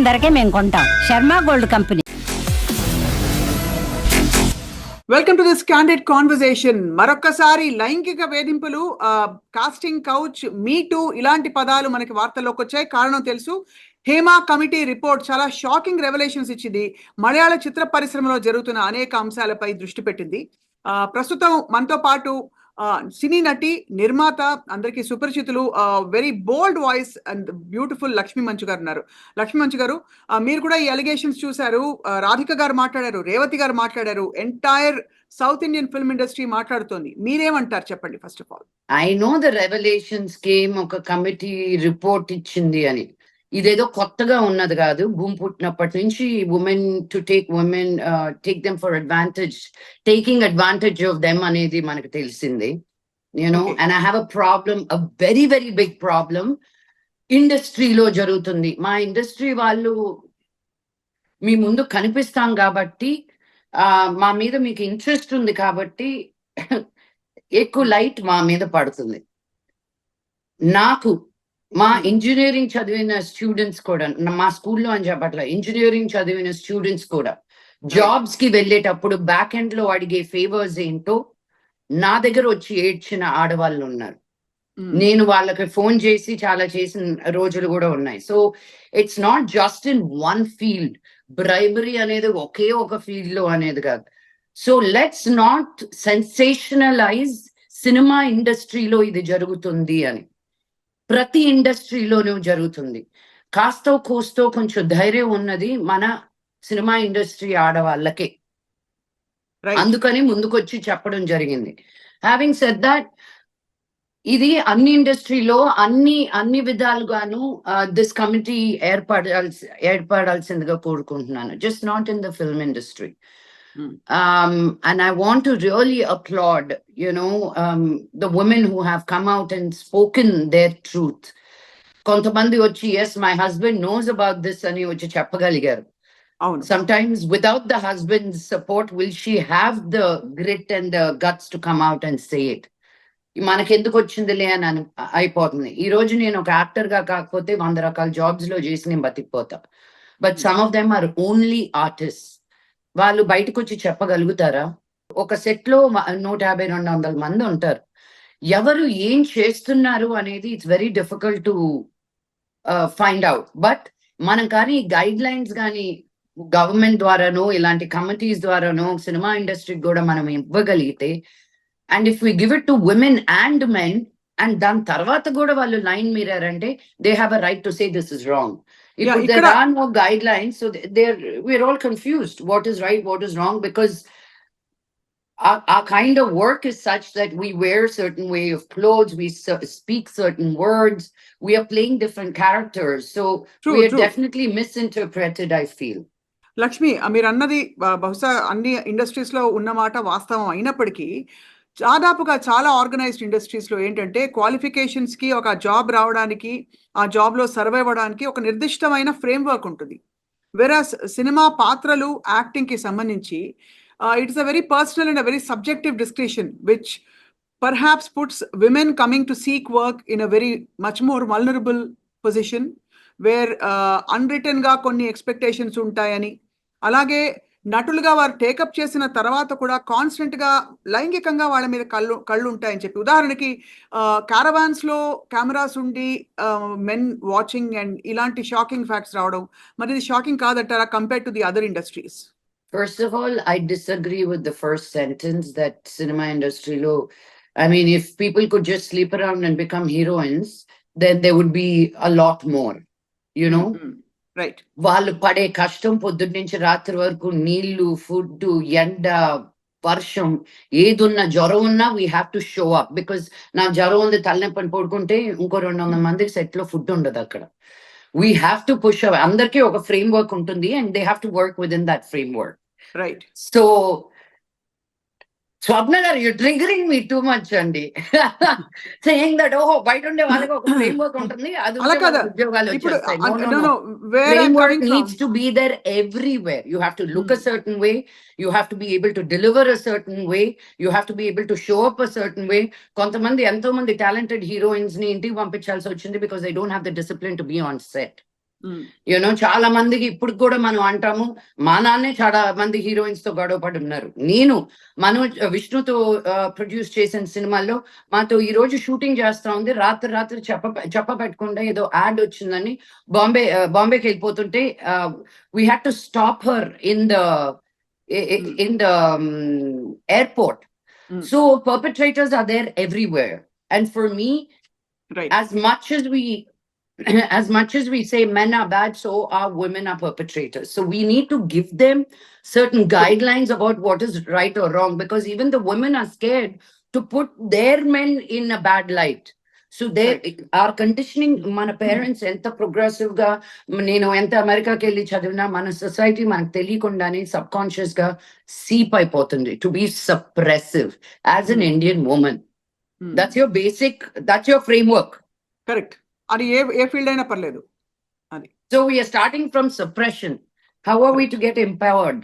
చెప్పిన ధరకే మేము కొంటాం. Sharma gold company. Welcome to this candid conversation. మరొక్కసారి లైంగిక వేధింపులు, కాస్టింగ్ కౌచ్, మీ టూ ఇలాంటి పదాలు మనకి వార్తల్లోకి వచ్చాయి. కారణం తెలుసు. హేమా కమిటీ రిపోర్ట్ చాలా షాకింగ్ రెవల్యూషన్స్ ఇచ్చింది. మలయాళ చిత్ర పరిశ్రమలో జరుగుతున్న అనేక అంశాలపై దృష్టి పెట్టింది. ప్రస్తుతం మనతో పాటు సినీ నటి, నిర్మాత, అందరికీ సుపరిచితులు, very bold voice and beautiful Lakshmi Manchu గారు ఉన్నారు. లక్ష్మీ మంచు గారు, మీరు కూడా ఈ అలిగేషన్స్ చూశారు. రాధిక గారు మాట్లాడారు, రేవతి గారు మాట్లాడారు, entire south Indian film industry మాట్లాడుతోంది. మీరేమంటారు చెప్పండి first of all. I know the revolutions came, ఒక కమిటీ రిపోర్ట్ ఇచ్చింది అని. ఇదేదో కొత్తగా ఉన్నది కాదు. భూమి పుట్టినప్పటి నుంచి women to take them for advantage, taking advantage of them అనేది మనకు తెలిసింది. You know, and I have a problem, a very very big problem ఇండస్ట్రీలో జరుగుతుంది. మా ఇండస్ట్రీ వాళ్ళు మీ ముందు కనిపిస్తాం కాబట్టి, మా మీద మీకు ఇంట్రెస్ట్ ఉంది కాబట్టి ఎక్కువ లైట్ మా మీద పడుతుంది. నాకు మా ఇంజనీరింగ్ చదివిన స్టూడెంట్స్ కూడా, మా స్కూల్లో అని చెప్పట్ల, ఇంజనీరింగ్ చదివిన స్టూడెంట్స్ కూడా జాబ్స్ కి వెళ్ళేటప్పుడు బ్యాక్ ఎండ్ లో అడిగే ఫేవర్స్ ఏంటో నా దగ్గర వచ్చి ఏడ్చిన ఆడవాళ్ళు ఉన్నారు. నేను వాళ్ళకి ఫోన్ చేసి చాలా చేసిన రోజులు కూడా ఉన్నాయి. So it's not just in one field. Bribery అనేది ఒకే ఒక ఫీల్డ్ లో అనేది కాదు. So let's not sensationalise cinema ఇండస్ట్రీలో ఇది జరుగుతుంది అని. ప్రతి ఇండస్ట్రీలోనూ జరుగుతుంది. కాస్తో కోస్తో కొంచెం ధైర్యం ఉన్నది మన సినిమా ఇండస్ట్రీ ఆడవాళ్ళకే. అందుకని ముందుకొచ్చి చెప్పడం జరిగింది. హ్యావింగ్ సెడ్ దట్, ఇది అన్ని ఇండస్ట్రీలో అన్ని విధాలుగాను దిస్ కమిటీ ఏర్పడాల్సిందిగా కోరుకుంటున్నాను. Just not in the film industry. And I want to really applaud, the women who have come out and spoken their truth. Kontamandi vachi, yes, my husband knows about this ani vachi cheppagaligaru. Sometimes without the husband's support, will she have the grit and the guts to come out and say it? మనకి ఎందుకు వచ్చిందిలే అని అయిపోతుంది. ఈ రోజు నేను ఒక actor గా కాకపోతే 100 రకాల జాబ్స్ లో చేసి నేను బతికిపోతా. But some of them are only artist. వాళ్ళు బయటకు వచ్చి చెప్పగలుగుతారా? ఒక సెట్ లో 150-200 మంది ఉంటారు. ఎవరు ఏం చేస్తున్నారు అనేది it's very difficult to find out. But మనం కానీ గైడ్ లైన్స్ కానీ గవర్నమెంట్ ద్వారానో ఇలాంటి కమిటీస్ ద్వారానో సినిమా ఇండస్ట్రీకి కూడా మనం ఇవ్వగలిగితే, and if we give it to women and men, and దాని తర్వాత కూడా వాళ్ళు లైన్ మీరారంటే they have a right to say this is wrong. If there are no guidelines, so we're all confused. What is right, what is wrong? Because our kind of work is such that we wear certain way of clothes, we speak certain words, we are playing different characters. So we are definitely misinterpreted, I feel. Lakshmi, మీరు అన్నది బహుశా అన్ని industries లో ఉన్నమాట వాస్తవం అయినప్పటికీ, దాదాపుగా చాలా ఆర్గనైజ్డ్ ఇండస్ట్రీస్ లో ఏంటంటే క్వాలిఫికేషన్స్ కి, ఒక జాబ్ రావడానికి, ఆ జాబ్ లో సర్వైవ్ అవ్వడానికి ఒక నిర్దిష్టమైన ఫ్రేమ్ వర్క్ ఉంటుంది. వెరాస్ సినిమా పాత్రలు, యాక్టింగ్ కి సంబంధించి it's a very personal and a very subjective discussion which perhaps puts women coming to seek work in a very much more vulnerable position, where unwritten గా కొన్ని expectations ఉంటాయని, అలాగే నటులుగా వారు take up చేసిన తర్వాత కూడా కాన్స్టెంట్ గా లైంగికంగా వాళ్ళ మీద కళ్ళు ఉంటాయని చెప్పి, ఉదాహరణకి క్యారవాన్స్ లో కెమెరాస్ ఉండి మెన్ వాచింగ్ అండ్ ఇలాంటి షాకింగ్ ఫ్యాక్ట్స్ రావడం, మరి ఇది షాకింగ్ కాదంటారా compare to the other industries? First of all, I disagree with the first sentence that cinema industry lo, I mean, if people could just sleep around and become heroines, then there would be a lot more, right. వాళ్ళు పడే కష్టం పొద్దున్న నుంచి రాత్రి వరకు, నీళ్లు, food, ఎండ, వర్షం, ఏదున్నా, జ్వరం ఉన్నా we have to show up. Because నా జ్వరం ఉంది, తలనొప్పి అని పడుకుంటే ఇంకో 200 మందికి సెట్ లో ఫుడ్ ఉండదు అక్కడ. We have to push up. అందరికీ ఒక ఫ్రేమ్ వర్క్ ఉంటుంది and they have to work within that framework. Right. So Swapna గారు, you triggering me too much అండి. సేయింగ్ దట్ ఓహో బయట ఉండే వాళ్ళకి ఒక ఫ్రేమ్ వర్క్ ఉంటుంది, అది ఉద్యోగాలు వచ్చేస్తాయి. Framework needs to be there everywhere. You have to look a certain way, you have to be able to deliver a certain way, you have to be able to show up a certain way. కొంతమంది, ఎంతో మంది talented heroines ని ఇంటికి పంపించాల్సి వచ్చింది because they don't have the discipline to be on set. You know చాలా మందికి ఇప్పుడు కూడా మనం అంటాము, మా నాన్నే చాలా మంది హీరోయిన్స్ తో గొడవ పడి ఉన్నారు. నేను విష్ణుతో ప్రొడ్యూస్ చేసిన సినిమాల్లో మాతో ఈ రోజు షూటింగ్ చేస్తా ఉంది, రాత్రి చెప్పబెట్టకుండా ఏదో యాడ్ వచ్చిందని బాంబేకి వెళ్ళిపోతుంటే we had to stop her in the airport. So perpetrators are there everywhere, and for me, right, as much as we say men are bad, so are women are perpetrators. So we need to give them certain guidelines about what is right or wrong, because even the women are scared to put their men in a bad light. So they our conditioning, mana parents enta progressive ga, nenu enta America ki elli chadivina, mana society manaku teliyakundane subconscious ga seep ayipotundi to be suppressive as an Indian woman. That's your basic, that's your framework. Correct. అది ఏ field అయినా పర్లేదు అది. So we are starting from suppression. How are we to get empowered?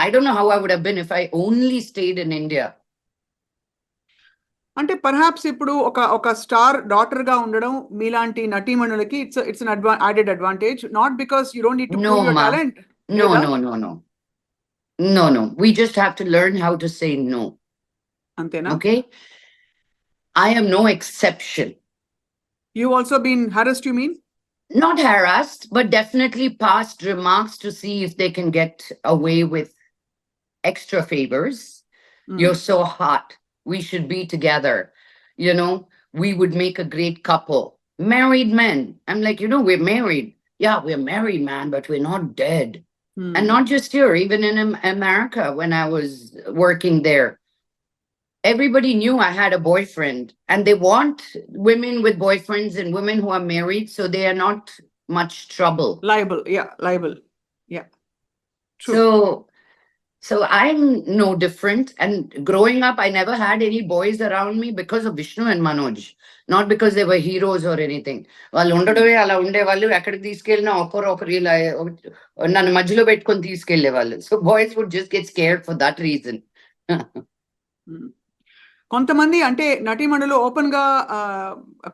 I don't know how I would have been if I only stayed in India. అంటే perhaps ఇప్పుడు ఒక star daughter గా ఉండడం మీలాంటి నటీమణులకి it's an added advantage, not because you don't need to prove your talent. No. We just have to learn how to say no. అంతేనా? Okay? I am no exception. You also been harassed, you mean? Not harassed, but definitely passed remarks to see if they can get away with extra favors. You're so hot, we should be together. You know, we would make a great couple. Married men, I'm like, we're married. Yeah, we're married, man, but we're not dead. And not just here, even in America, when I was working there, everybody knew I had a boyfriend, and they want women with boyfriends and women who are married, so they are not much trouble. Liable. Yeah. True. So I'm no different. And growing up, I never had any boys around me because of Vishnu and Manoj, not because they were heroes or anything. వాళ్ళు ఉండడమే అలా ఉండేవాళ్ళు, ఎక్కడికి తీసుకెళ్ళినా ఒకరు ఇలా నన్ను మధ్యలో పెట్టుకొని తీసుకెళ్లేవాళ్ళు. So boys would just get scared for that reason. కొంతమంది అంటే నటీమణులు ఓపెన్ గా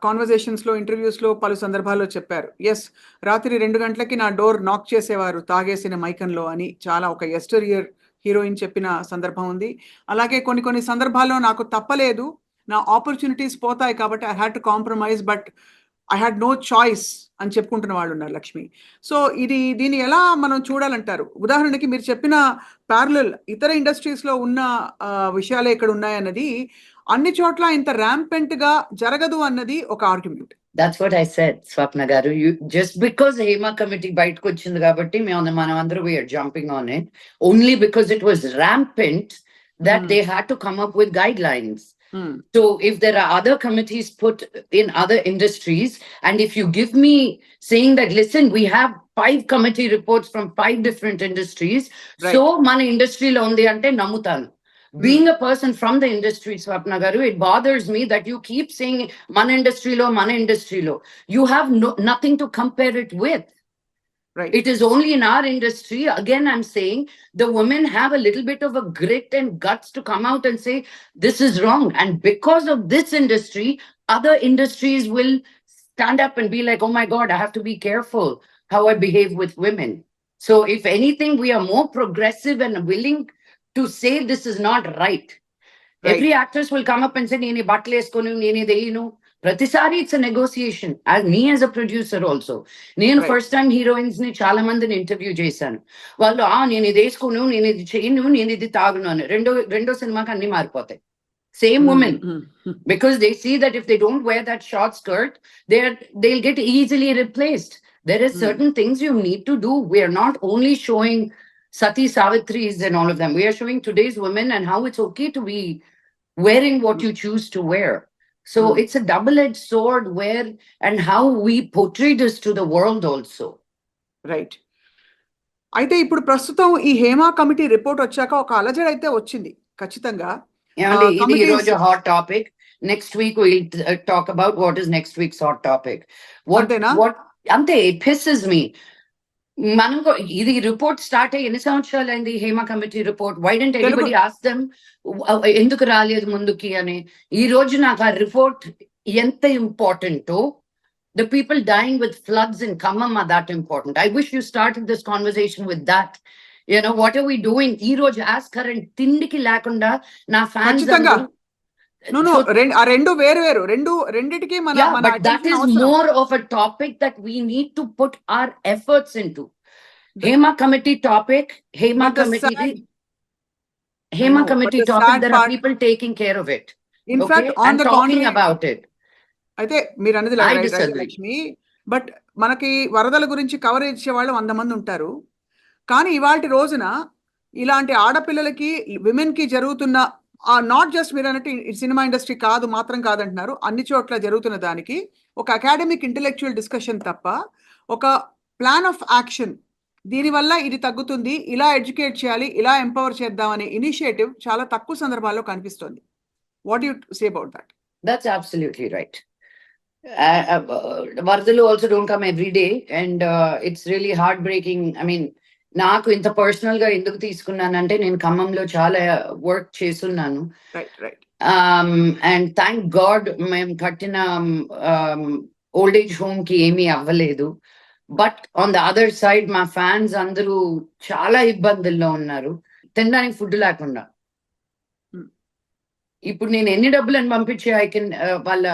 కాన్వర్జేషన్స్ లో, ఇంటర్వ్యూస్ లో పలు సందర్భాల్లో చెప్పారు, ఎస్ రాత్రి 2 గంటలకి నా డోర్ నాక్ చేసేవారు తాగేసిన మైకంలో అని చాలా ఒక ఎస్టరియర్ హీరోయిన్ చెప్పిన సందర్భం ఉంది. అలాగే కొన్ని సందర్భాల్లో నాకు తప్పలేదు, నా ఆపర్చునిటీస్ పోతాయి కాబట్టి I had to compromise, but I had no choice అని చెప్పుకుంటున్న వాళ్ళు ఉన్నారు లక్ష్మి. సో దీన్ని ఎలా మనం చూడాలంటారు? ఉదాహరణకి మీరు చెప్పిన ప్యారలల్ ఇతర ఇండస్ట్రీస్ లో ఉన్న విషయాలే ఇక్కడ ఉన్నాయన్నది అన్ని చోట్ల ఇంత ర్యాంపెంట్ గా జరగదు అన్నది ఒక argument. That's what I said, Swapna garu. You just because Hema committee బయటకు వచ్చింది కాబట్టి మనం అందరూ we are jumping on it, only because it was rampant that they had to come up with guidelines. So if there are other committees put in other industries, and if you give me saying that, listen, we have 5 committee reports from 5 different industries, right, so మన ఇండస్ట్రీలో ఉంది అంటే నమ్ముతాను. Being a person from the industry, Swapna garu, it bothers me that you keep saying mana industry lo. You have nothing to compare it with. Right. It is only in our industry. Again, I'm saying the women have a little bit of a grit and guts to come out and say, this is wrong. And because of this industry, other industries will stand up and be like, oh my God, I have to be careful how I behave with women. So if anything, we are more progressive and willing to say this is not right. Every actress will come up and say, nene battle eskonu, nene deyinu. Pratisari, it's a negotiation. As me as a producer also. Nenu first time heroines ni chala mandini interview chesanu. Vallu nene idi eskonu, nene idi cheyinu, nene idi taagunu ani. Rendo cinema ki anni maaripotayi. Same woman. Because they see that if they don't wear that short skirt, they'll get easily replaced. There are certain things you need to do. We are not only showing Sati Savitris and all of them. We are showing today's women and how it's okay to be wearing what you choose to wear. So it's a double-edged sword where and how we portray this to the world also. Right. అయితే ఇప్పుడు ప్రస్తుతం ఈ Hema committee report వచ్చాక ఒక అలజడి అయితే వచ్చింది ఖచ్చితంగా. ఇది ఈ రోజు hot topic. Next week we'll talk about what is next week's hot topic. What ante it pisses me. మనకు ఇది రిపోర్ట్ స్టార్ట్ అయ్యి ఎన్ని సంవత్సరాలు అయింది? Hema committee report. Why don't anybody ask them ఎందుకు రాలేదు ముందుకి అని? ఈ రోజు నాకు ఆ రిపోర్ట్ ఎంత ఇంపార్టెంటో The people dying with floods in Khammam are that important. I wish you started this conversation with that. You know, what are we doing? Ee roju as current tindiki lakunda na fans ఖచ్చితంగా. No, no, So- ఆ రెండు వేరు వేరు రెండిటికి మన yeah, మన but that attention is అవసరం. more of a topic that we need to put our efforts into. Hema committee topic, Hema But the committee, sad- Hema know, but committee the topic, sad there part- are people taking care of it. In Okay, fact, on and the talking contrary, about it. అయితే మీరు అన్నది I right disagree. Lakshmi, but మనకి వరదల గురించి coverage ఇచ్చే వాళ్ళు 100 మంది ఉంటారు. కానీ ఇవాళ రోజున ఇలాంటి ఆడపిల్లలకి విమెన్ కి జరుగుతున్న నాట్ జస్ట్ మీరు అన్నట్టు సినిమా ఇండస్ట్రీ కాదు మాత్రం కాదంటున్నారు, అన్ని చోట్ల జరుగుతున్న దానికి ఒక అకాడమిక్ ఇంటెలెక్చువల్ డిస్కషన్ తప్ప ఒక ప్లాన్ ఆఫ్ యాక్షన్, దీనివల్ల ఇది తగ్గుతుంది, ఇలా ఎడ్యుకేట్ చేయాలి, ఇలా ఎంపవర్ చేద్దాం అనే ఇనిషియేటివ్ చాలా తక్కువ సందర్భాల్లో కనిపిస్తుంది. What you say about that? That's absolutely right. Vardalu also don't come every day, and it's really heartbreaking. I mean, నాకు ఇంత పర్సనల్ గా ఎందుకు తీసుకున్నానంటే నేను ఖమ్మంలో చాలా వర్క్ చేస్తున్నాను. రైట్. అండ్ థ్యాంక్ గాడ్ మేము కట్టిన ఓల్డ్ ఏజ్ హోమ్ కి ఏమీ అవ్వలేదు. But on the other side మా ఫ్యాన్స్ అందరూ చాలా ఇబ్బందుల్లో ఉన్నారు, తినడానికి ఫుడ్ లేకుండా. ఇప్పుడు నేను ఎన్ని డబ్బులను పంపించి ఐ కెన్ వాళ్ళ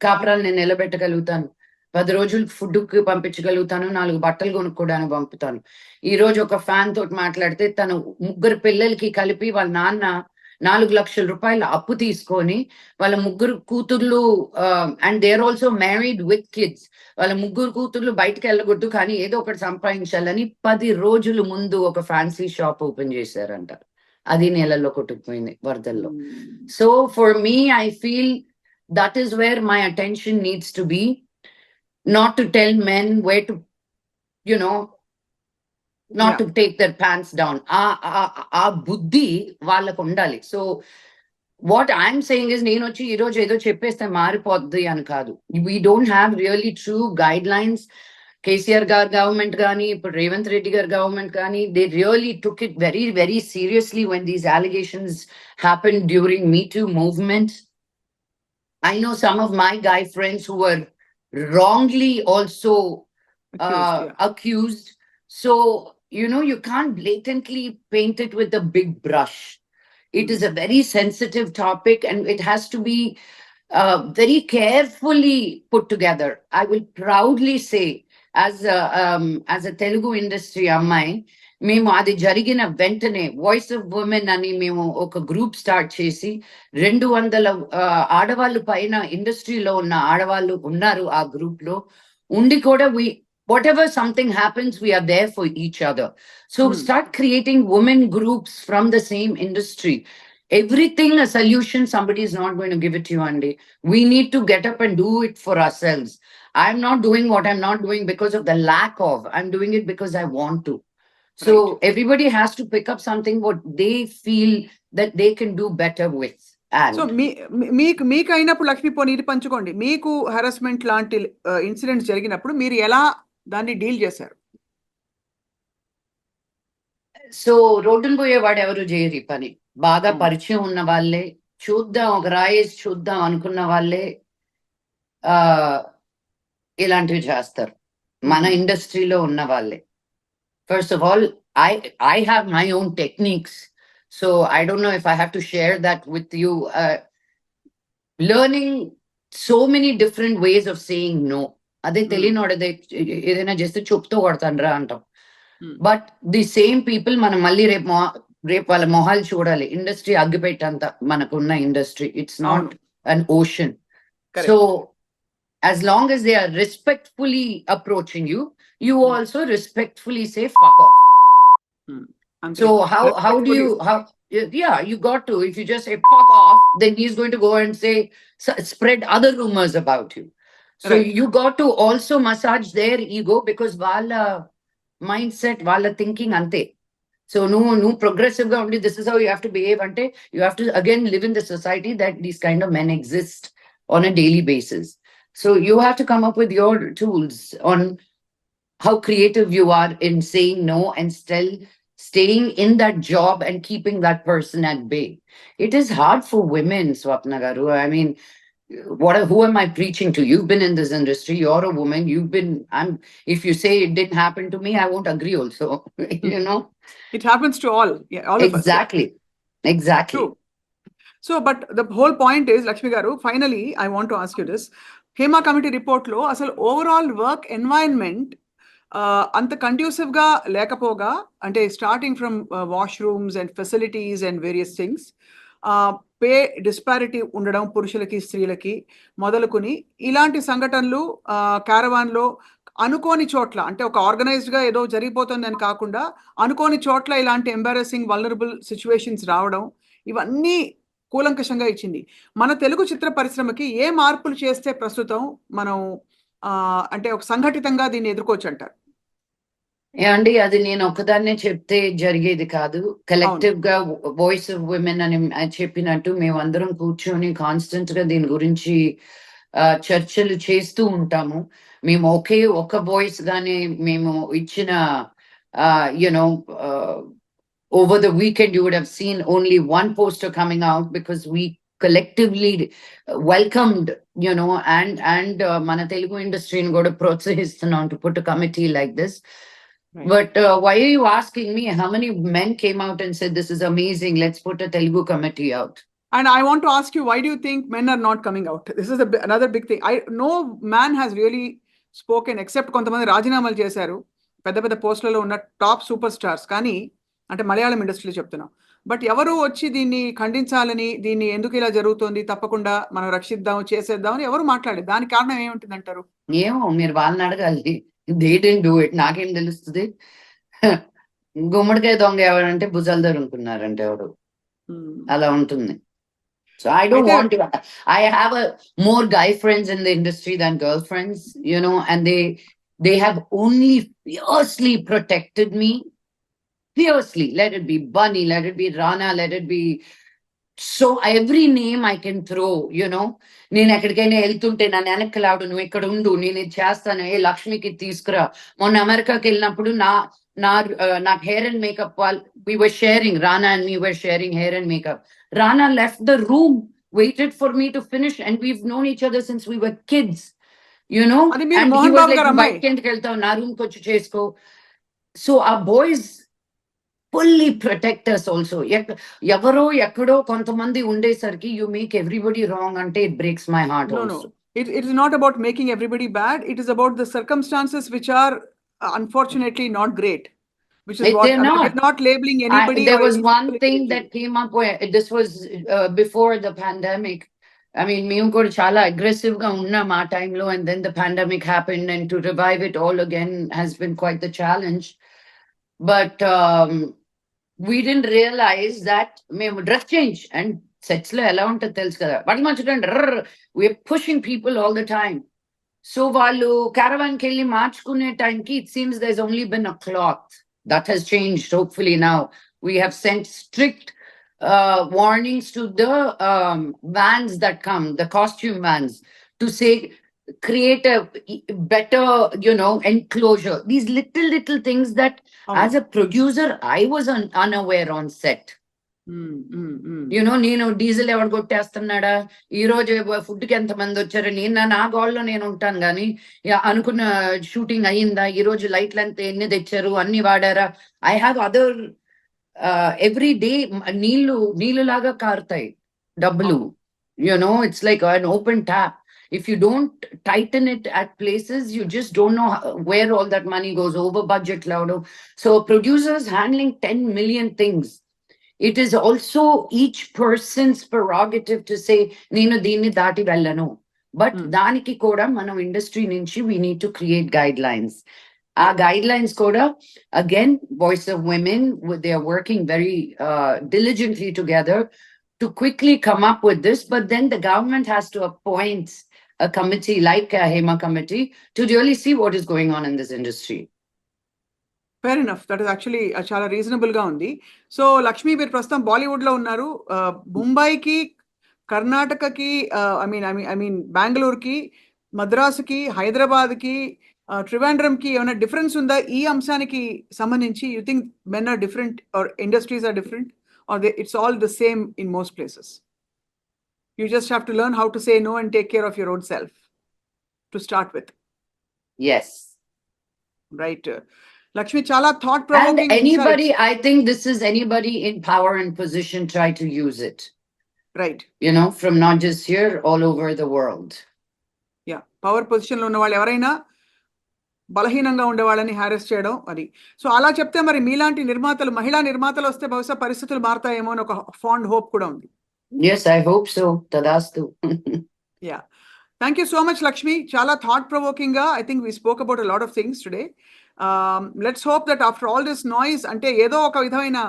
కాపురాలు నేను నిలబెట్టగలుగుతాను, 10 రోజులు ఫుడ్ కి పంపించగలుగుతాను, 4 బట్టలు కొనుక్కోవడానికి పంపుతాను. ఈ రోజు ఒక ఫ్యాన్ తోటి మాట్లాడితే తను 3 పిల్లలకి కలిపి వాళ్ళ నాన్న 4 లక్షల రూపాయల అప్పు తీసుకొని వాళ్ళ 3 కూతుర్లు, and they are also married with kids, వాళ్ళ 3 కూతుర్లు బయటకు వెళ్ళకూడదు కానీ ఏదో ఒకటి సంపాదించాలని 10 రోజుల ముందు ఒక ఫ్యాన్సీ షాప్ ఓపెన్ చేశారంట. అది నెలలో కొట్టుకుపోయింది వరదల్లో. So for me I feel that is where my attention needs to be, not to tell men where to, you know, not to take their pants down. ఆ బుద్ధి వాళ్ళకు ఉండాలి. So what I'm saying is, నేను వచ్చి ఈ రోజు ఏదో చెప్పేస్తే మారిపోద్ది అని కాదు. We don't have really true guide lines. KCR గారు గవర్నమెంట్ కానీ ఇప్పుడు రేవంత్ రెడ్డి గారు గవర్నమెంట్ కానీ, they really took it very very seriously when these allegations happened during Me Too movement. I know some of my guy friends who were wrongly also accused. So, you know, you can't blatantly paint it with a big brush. It is a very sensitive topic and it has to be very carefully put together. I will proudly say, as a Telugu industry ammai, మేము అది జరిగిన వెంటనే voice of women అని మేము ఒక group start చేసి 200 ఆడవాళ్ళు పైన ఇండస్ట్రీలో ఉన్న ఆడవాళ్ళు ఉన్నారు ఆ గ్రూప్ లో ఉండి కూడా whatever something happens, we are there for each other. So start creating women groups from the same industry. Everything a solution, somebody is not going to give it to you, Andy. We need to get up and do it for ourselves. I'm not doing what I'm not doing because of the lack of, I'm doing it because I want to. So everybody has to pick up something what they feel that they can do better with. So మీకు అయినప్పుడు లక్ష్మీ పోనీ ఇది పంచుకోండి, మీకు harassment లాంటి incidents జరిగినప్పుడు మీరు ఎలా దాన్ని డీల్ చేశారు? సో రోడ్డును పోయేవాడు ఎవరు చేయరు ఈ పని. బాగా పరిచయం ఉన్న వాళ్ళే, చూద్దాం ఒక రాయేసి చూద్దాం అనుకున్న వాళ్ళే ఇలాంటివి చేస్తారు, మన ఇండస్ట్రీలో ఉన్న వాళ్ళే. First of all, I have my own techniques. So I don't know if I have to share that with you. Learning so many different ways of saying no. Ade telinodade edaina jeste chupto kodtandra antam. But the same people మనం మళ్ళీ రేపు వాళ్ళ మొహాలు చూడాలి. Industry అగ్గిపెట్టంత మనకున్న industry, it's not an ocean. So as long as they are respectfully approaching you, you also respectfully say fuck off. So how do you you got to, if you just say fuck off, then he's going to go and say spread other rumors about you. So you got to also massage their ego, because wala mindset, wala thinking ante. So no progressive ga undi, this is how you have to behave ante. You have to again live in the society that these kind of men exist on a daily basis. So you have to come up with your tools on how creative you are in saying no and still staying in that job and keeping that person at bay. It is hard for women, Swapna Garu. I mean, who am I preaching to? You've been in this industry, you're a woman, if you say it didn't happen to me, I won't agree also. You know? It happens to all, yeah, all of us. Exactly. Exactly. True. So, but the whole point is, Lakshmi Garu, finally, I want to ask you this. Hema Committee report lo, asal overall work environment, anta conducive ga lekapoga, ante starting from washrooms and facilities and various things, pay disparity ఉండడం పురుషులకి స్త్రీలకి మొదలుకొని ఇలాంటి సంఘటనలు క్యారవాన్లో అనుకోని చోట్ల, అంటే ఒక ఆర్గనైజ్డ్గా ఏదో జరిగిపోతుంది అని కాకుండా అనుకోని చోట్ల ఇలాంటి ఎంబారసింగ్ వల్నరబుల్ సిచ్యువేషన్స్ రావడం, ఇవన్నీ కూలంకషంగా ఇచ్చింది. మన తెలుగు చిత్ర పరిశ్రమకి ఏ మార్పులు చేస్తే ప్రస్తుతం మనం అంటే ఒక సంఘటితంగా దీన్ని ఎదుర్కోవచ్చు అంటారు? అండి, అది నేను ఒక్కదాన్నే చెప్తే జరిగేది కాదు. కలెక్టివ్ గా వాయిస్ ఆఫ్ విమెన్ అని చెప్పినట్టు మేమందరం కూర్చొని కాన్స్టెంట్ గా దీని గురించి చర్చలు చేస్తూ ఉంటాము. మేము ఒక వాయిస్ గానే మేము ఇచ్చిన you know over the weekend you would have seen only one poster coming out because we collectively welcomed, and mana Telugu industry ni kuda protsahistunam to put a committee like this. Right. But why are you asking me? How many men came out and said, this is amazing, let's put a Telugu committee out? And I want to ask you, why do you think men are not coming out? This is another big thing. No man has really spoken, except కొంతమంది రాజీనామాలు చేశారు పెద్ద పెద్ద పోస్టులలో ఉన్న top super stars, కానీ అంటే మలయాళం ఇండస్ట్రీలో చెప్తున్నాం. బట్ ఎవరు వచ్చి దీన్ని ఖండించాలని, దీన్ని ఎందుకు ఇలా జరుగుతుంది, తప్పకుండా మనం రక్షిద్దాం, చేసేద్దాం అని ఎవరు మాట్లాడేది? దానికి కారణం ఏముంటుంది అంటారు? ఏమో, మీరు వాళ్ళని అడగాలి. They didn't do it. నాకేం తెలుస్తుంది? గుమ్మడికాయ దొంగ ఎవరంటే భుజాలు దొరుకుతున్నారంటే ఎవరు, అలా ఉంటుంది. So I don't want to. I have more guy friends in the industry than girl friends, and they have only fiercely protected me. Fiercely. Let it be Bunny, let it be Rana, let it be so every name I can throw, నేను ఎక్కడికైనా వెళ్తుంటే నన్ను వెనక్కలాడు, నువ్వు ఇక్కడ ఉండు, నేను ఇది చేస్తాను, లక్ష్మికి తీసుకురా. మొన్న అమెరికాకి వెళ్ళినప్పుడు నాకు hair and makeup we were sharing, Rana and me were sharing hair and makeup. Rana left the room, waited for me to finish, and we've known each other since we were kids, and he was like, bike ఎందుకు వెళ్తావు, నా room కి వచ్చి చేసుకో. So our boys fully protect us also. ఎవరో ఎక్కడో కొంతమంది ఉండేసరికి you make everybody wrong అంటే it breaks my heart. No, also. No. It is not about making everybody bad. It is about the circumstances which are unfortunately not great. Which is what not labeling anybody. There was one thing that came up where this was before the pandemic. I mean, మేము కూడా చాలా aggressive గా ఉన్నాం ఆ టైంలో, and then the pandemic happened, and to revive it all again has been quite the challenge. But we didn't realize that మేము dress change and sets లో ఎలా ఉంటుందో తెలుసు కదా, బట్ మంచిగా we're pushing people all the time. So వాళ్ళు caravan కి వెళ్ళి మార్చుకునే టైంకి it seems there's only been a cloth. That has changed, hopefully now. We have sent strict warnings to the vans that come, the costume vans, to say, create a better, enclosure. These little things that as a producer, I was unaware on set. నేను diesel ఎవరు కొట్టేస్తున్నాడా, ఈ రోజు food కి ఎంత మంది వచ్చారు, నేను నా గోల్లో నేను ఉంటాను, కానీ అనుకున్న షూటింగ్ అయ్యిందా, ఈ రోజు లైట్లు అంతా ఎన్ని తెచ్చారు, అన్ని వాడారా. I have other every day నీళ్లు లాగా కారుతాయి డబ్బులు, it's like an open tap. If you don't tighten it at places, you just don't know where all that money goes, over budget loud. So producers handling 10 million things. It is also each person's prerogative to say, Nenu deenni daati vellanu. But daniki koda manam industry nunchi we need to create guidelines. Our guidelines koda, again, Voice of Women, they are working very diligently together to quickly come up with this. But then the government has to appoint a committee like a Hema committee to really see what is going on in this industry. Fair enough, that is actually చాలా reasonable గా ఉంది. So Lakshmi, మీరు ప్రస్తుతం బాలీవుడ్ లో ఉన్నారు. ముంబైకి, కర్ణాటకకి, I mean బెంగళూరుకి, మద్రాసుకి, హైదరాబాద్కి, ట్రివాండ్రంకి ఏమైనా డిఫరెన్స్ ఉందా ఈ అంశానికి సంబంధించి? You think men are different or industries are different, or it's all the same in most places? You just have to learn how to say no and take care of your own self to start with, Yes. right? Lakshmi, chala And thought-provoking anybody, insights. I think this is anybody in power and position try to use it, Right. you know, from not just here, all over the world. Yeah. Power పొజిషన్లో ఉన్న వాళ్ళు ఎవరైనా బలహీనంగా ఉండే వాళ్ళని harass చేయడం అది. So అలా చెప్తే మరి మీలాంటి నిర్మాతలు, మహిళా నిర్మాతలు వస్తే బహుశా పరిస్థితులు మారుతాయేమో అని ఒక ఫాండ్ హోప్ కూడా ఉంది. Yes, I hope so. Tadastu. Yeah. Thank you so much, Lakshmi. Chala thought-provoking ga. I think we spoke about a lot of things today. Let's hope that after all this noise, అంటే ఏదో ఒక విధమైన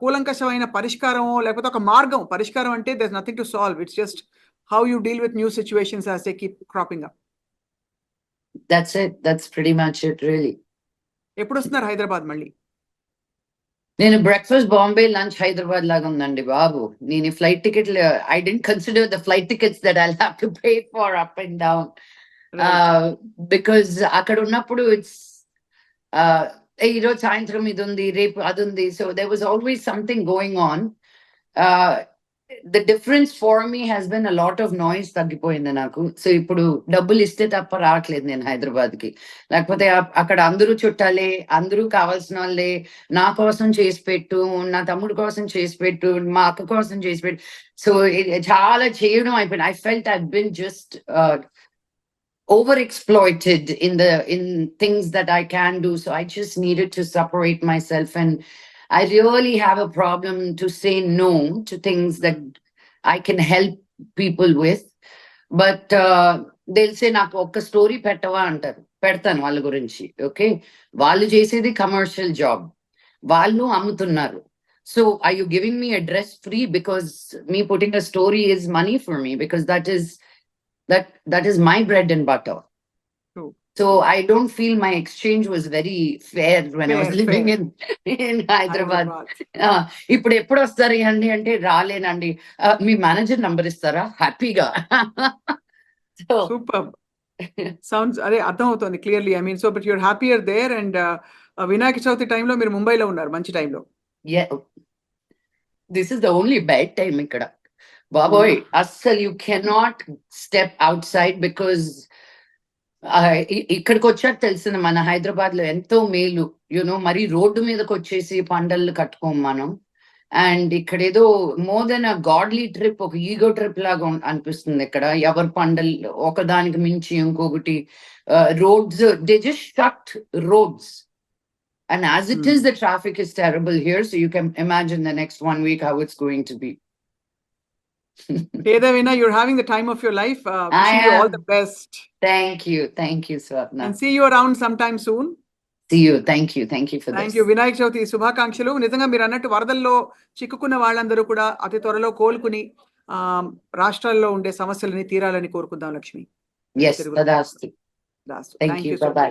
కూలంకషమైన పరిష్కారమో లేకపోతే ఒక మార్గం, పరిష్కారం అంటే there's nothing to solve. It's just how you deal with new situations as they keep cropping up. That's it. That's pretty much it, really. ఎప్పుడు వస్తున్నారు హైదరాబాద్ మళ్ళీ? నేను బ్రేక్ఫాస్ట్ బాంబే లంచ్ హైదరాబాద్ లాగా ఉందండి బాబు. నేను flight ticket I didn't consider the flight tickets that I have to pay for up and down because అక్కడ ఉన్నప్పుడు ఇట్స్ ఈరోజు సాయంత్రం ఇది ఉంది, రేపు అది ఉంది. So there was always something going on. The difference for me has been a lot of noise తగ్గిపోయింది నాకు. సో ఇప్పుడు డబ్బులు ఇస్తే తప్ప రావట్లేదు నేను హైదరాబాద్ కి. లేకపోతే అక్కడ అందరూ చుట్టాలే, అందరూ కావాల్సిన వాళ్ళే. నా కోసం చేసి పెట్టు, నా తమ్ముడు కోసం చేసి పెట్టు, మా అక్క కోసం చేసి పెట్టు. సో చాలా చేయడం అయిపోయింది. I felt I been just overexploited in things that I can do. So I just needed to separate myself, and I really have a problem to say no to things that I can help people with. But they'll say నాకు ఒక story పెట్టవా అంటారు. పెడతాను వాళ్ళ గురించి. Okay, వాళ్ళు చేసేది commercial job, వాళ్ళు అమ్ముతున్నారు. So are you giving me a dress free because me putting a story is money for me, because that is my bread and butter. True. So I don't feel my exchange was very fair when I was living in Hyderabad. ఇప్పుడు ఎప్పుడు వస్తారు అండి అంటే రాలేనండి. మీ manager number ఇస్తారా హ్యాపీగా. Super. Sounds అదే అర్థం అవుతుంది clearly. I mean so but you're happier there. And Vinayaka Chavithi టైంలో మీరు ముంబైలో ఉన్నారు, మంచి టైంలో. This is the only bad time ఇక్కడ బాబోయ్. అస్సలు you cannot step outside because ఇక్కడికి వచ్చాక తెలిసింది మన హైదరాబాద్ లో ఎంతో మేలు. యూనో మరి రోడ్డు మీదకి వచ్చేసి పండళ్ళు కట్టుకోము మనం. అండ్ ఇక్కడ ఏదో మోర్ దెన్ అ గాడ్లీ ట్రిప్, ఒక ఈగో ట్రిప్ లాగా అనిపిస్తుంది ఇక్కడ. ఎవరి పండలు ఒకదానికి మించి ఇంకొకటి. Roads they just shut roads. And as it is, the traffic is terrible here. So you can imagine the next 1 week how it's going to be. Vedavina, you're having the time of your life. Wishing you all the best. Thank you, Swapna. And see you around sometime soon. See you. Thank you for Thank this. you. Vinayaka Chavithi శుభాకాంక్షలు. నిజంగా మీరు అన్నట్టు వరదల్లో చిక్కుకున్న వాళ్ళందరూ కూడా అతి త్వరలో కోలుకుని రాష్ట్రాల్లో ఉండే సమస్యలని తీరాలని కోరుకుందాం Lakshmi. Yes, Tadastu. Thank you. Bye-bye.